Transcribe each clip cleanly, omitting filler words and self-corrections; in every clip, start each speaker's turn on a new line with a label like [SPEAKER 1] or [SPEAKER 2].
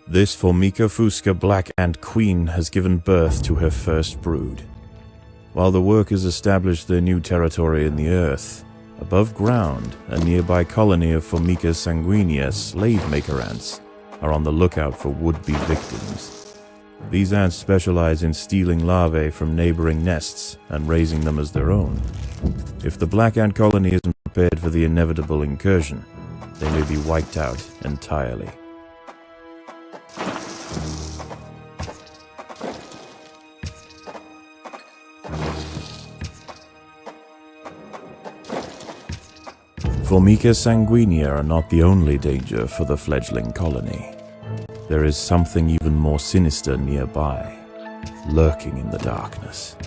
[SPEAKER 1] This Formica fusca black ant queen has given birth to her first brood. While the workers established their new territory in the earth, above ground, a nearby colony of Formica sanguinea slave-maker ants are on the lookout for would-be victims. These ants specialize in stealing larvae from neighboring nests and raising them as their own. If the black ant colony isn't prepared for the inevitable incursion, they may be wiped out entirely. Formica sanguinea are not the only danger for the fledgling colony. There is something even more sinister nearby, lurking in the darkness.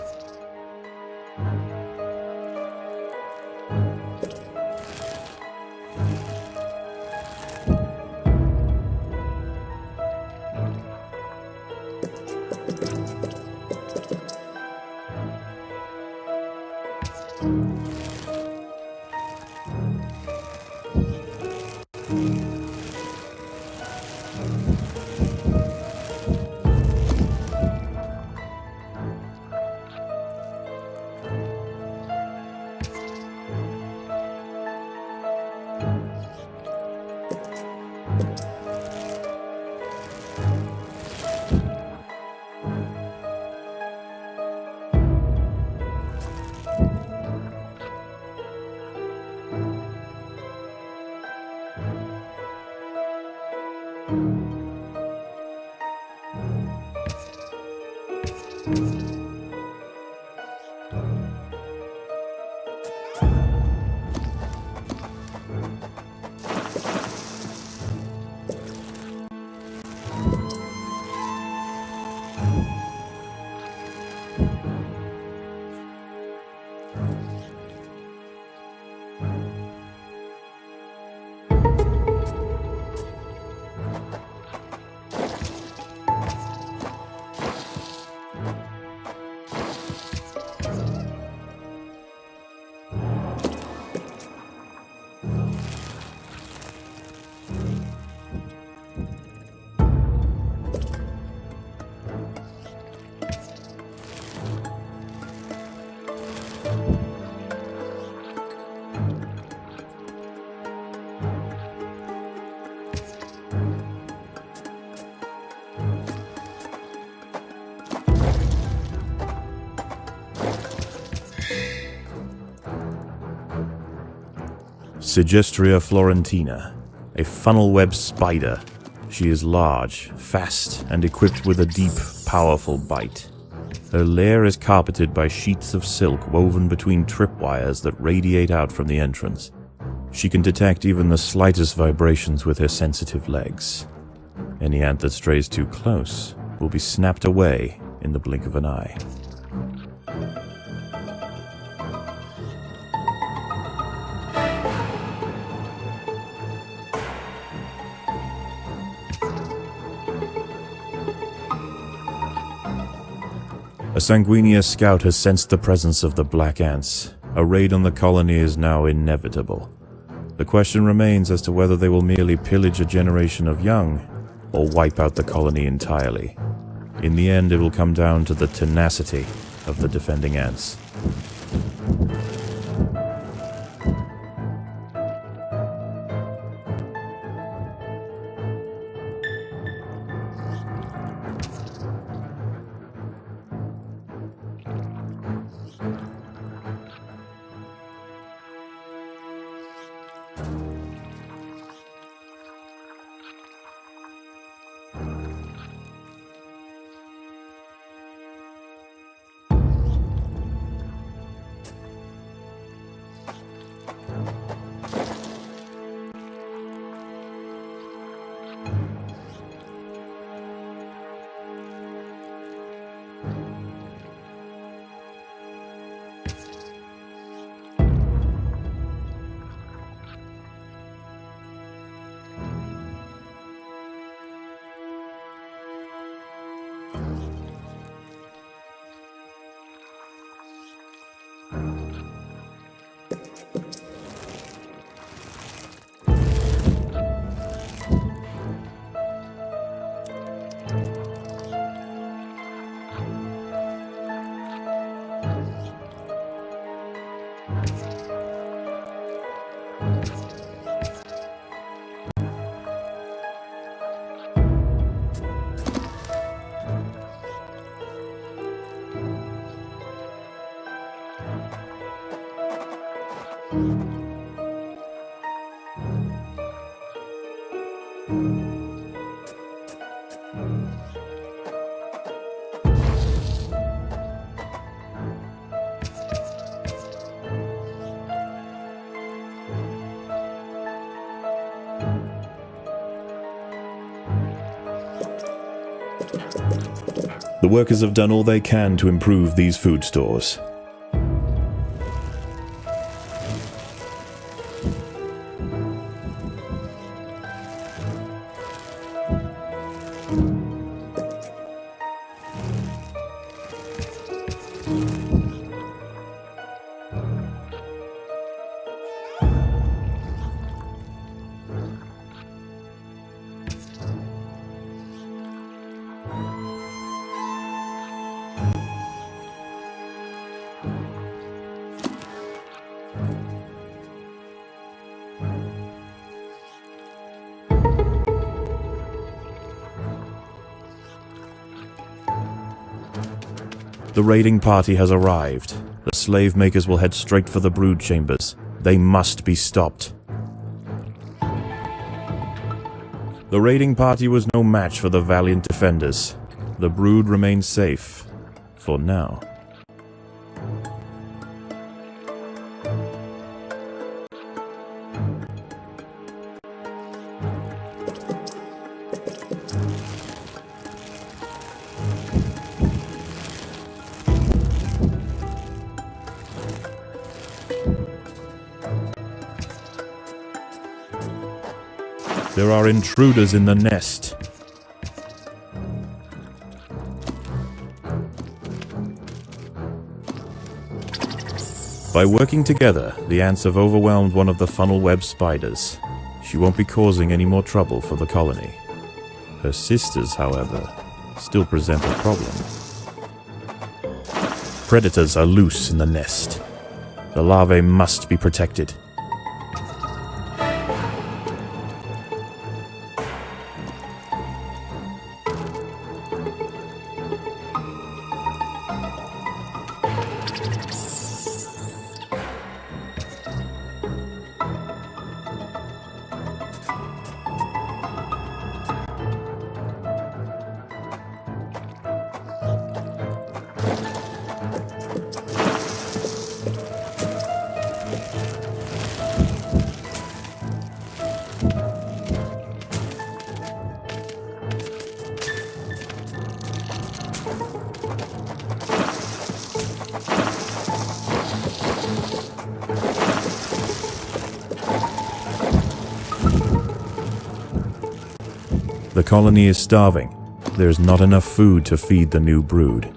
[SPEAKER 1] Sigistria florentina, a funnel-web spider. She is large, fast, and equipped with a deep, powerful bite. Her lair is carpeted by sheets of silk woven between tripwires that radiate out from the entrance. She can detect even the slightest vibrations with her sensitive legs. Any ant that strays too close will be snapped away in the blink of an eye. A sanguinea scout has sensed the presence of the black ants. A raid on the colony is now inevitable. The question remains as to whether they will merely pillage a generation of young, or wipe out the colony entirely. In the end, it will come down to the tenacity of the defending ants. The workers have done all they can to improve these food stores. The raiding party has arrived. The slave makers will head straight for the brood chambers. They must be stopped. The raiding party was no match for the valiant defenders. The brood remains safe. For now. There are intruders in the nest. By working together, the ants have overwhelmed one of the funnel web spiders. She won't be causing any more trouble for the colony. Her sisters, however, still present a problem. Predators are loose in the nest. The larvae must be protected. The colony is starving. There's not enough food to feed the new brood.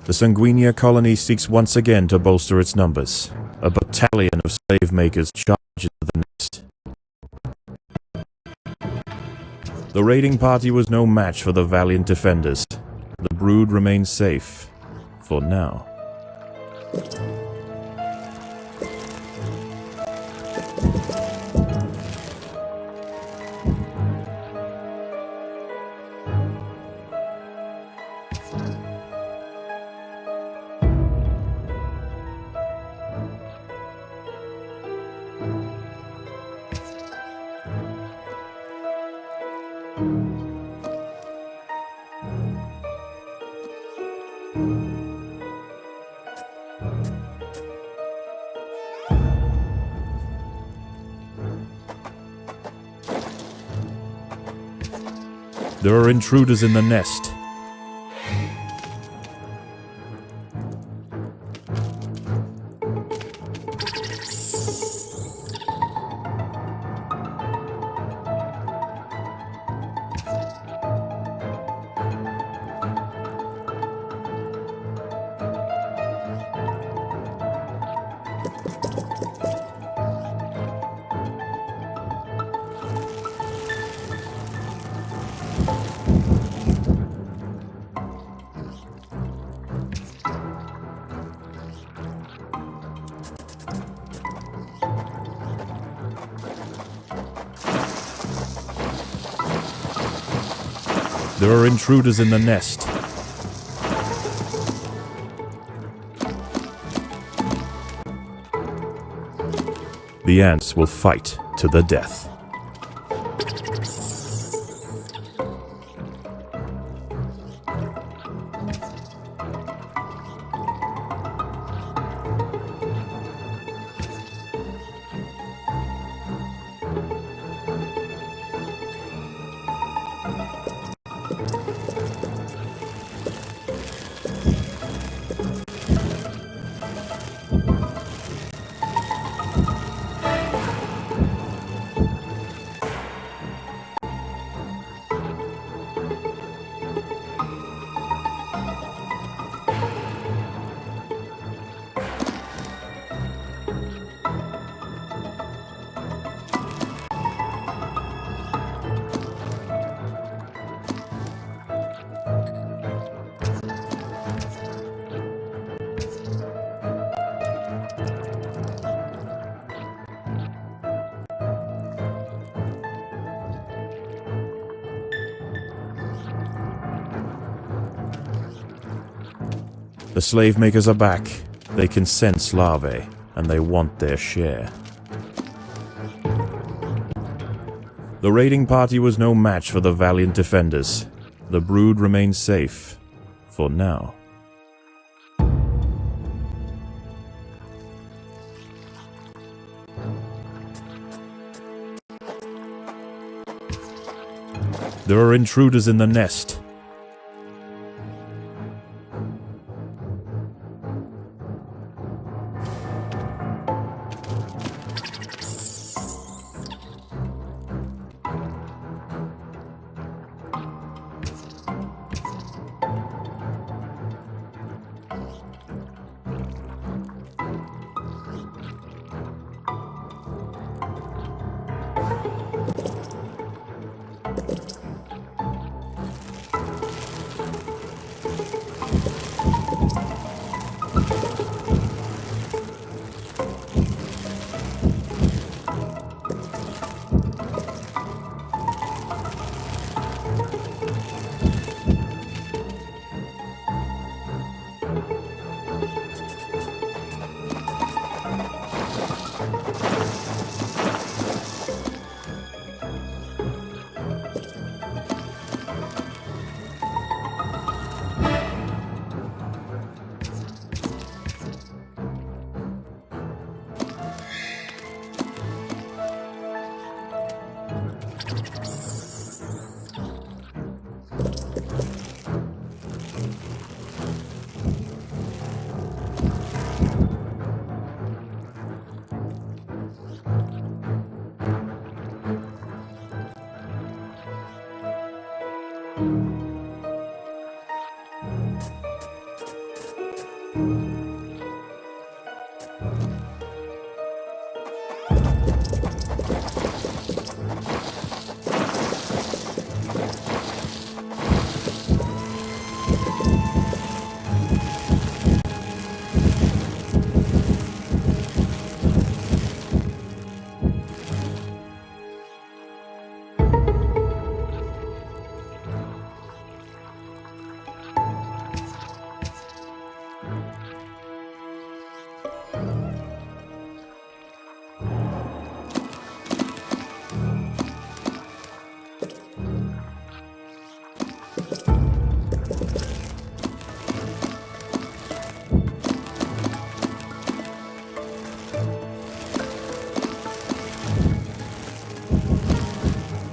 [SPEAKER 1] The Sanguinia colony seeks once again to bolster its numbers. A battalion of slave makers charges the nest. The raiding party was no match for the valiant defenders. The brood remains safe. For now. There are intruders in the nest. There are intruders in the nest. The ants will fight to the death. The slave makers are back. They can sense larvae, and they want their share. The raiding party was no match for the valiant defenders. The brood remains safe, for now. There are intruders in the nest.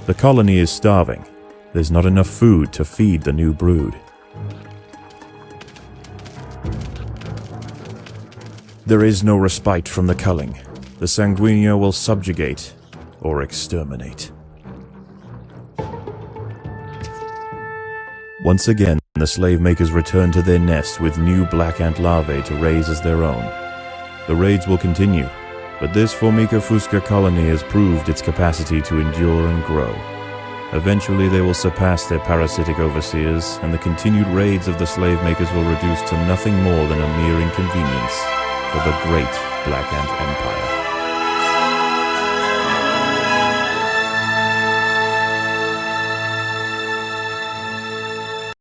[SPEAKER 1] The colony is starving. There's not enough food to feed the new brood. There is no respite from the culling. The Sanguinio will subjugate or exterminate. Once again, the slave makers return to their nest with new black ant larvae to raise as their own. The raids will continue, but this Formica fusca colony has proved its capacity to endure and grow. Eventually they will surpass their parasitic overseers, and the continued raids of the slave makers will reduce to nothing more than a mere inconvenience for the great Black Ant Empire.